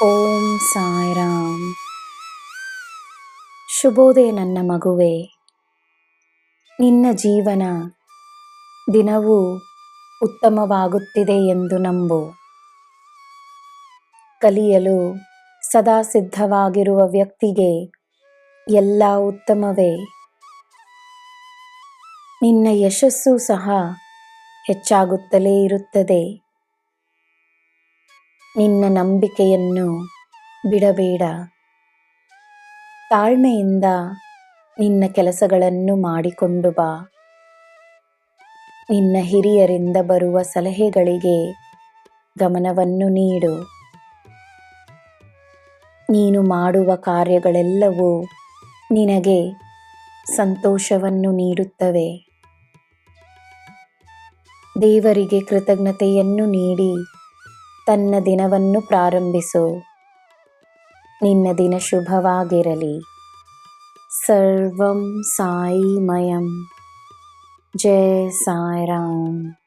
ಓಂ ಸಾಯಿರಾಮ್. ಶುಭೋದಯ ನನ್ನ ಮಗುವೆ. ನಿನ್ನ ಜೀವನ ದಿನವೂ ಉತ್ತಮವಾಗುತ್ತಿದೆ ಎಂದು ನಂಬು. ಕಲಿಯಲು ಸದಾ ಸಿದ್ಧವಾಗಿರುವ ವ್ಯಕ್ತಿಗೆ ಎಲ್ಲ ಉತ್ತಮವೇ. ನಿನ್ನ ಯಶಸ್ಸು ಸಹ ಹೆಚ್ಚಾಗುತ್ತಲೇ ಇರುತ್ತದೆ. ನಿನ್ನ ನಂಬಿಕೆಯನ್ನು ಬಿಡಬೇಡ. ತಾಳ್ಮೆಯಿಂದ ನಿನ್ನ ಕೆಲಸಗಳನ್ನು ಮಾಡಿಕೊಂಡು ಬಾ. ನಿನ್ನ ಹಿರಿಯರಿಂದ ಬರುವ ಸಲಹೆಗಳಿಗೆ ಗಮನವನ್ನು ನೀಡು. ನೀನು ಮಾಡುವ ಕಾರ್ಯಗಳೆಲ್ಲವೂ ನಿನಗೆ ಸಂತೋಷವನ್ನು ನೀಡುತ್ತವೆ. ದೇವರಿಗೆ ಕೃತಜ್ಞತೆಯನ್ನು ನೀಡಿ ತನ್ನ ದಿನವನ್ನು ಪ್ರಾರಂಭಿಸು. ನಿನ್ನ ದಿನ ಶುಭವಾಗಿರಲಿ. ಸರ್ವಂ ಸಾಯಿಮಯಂ. ಜೈ ಸಾಯಿರಾಮ್.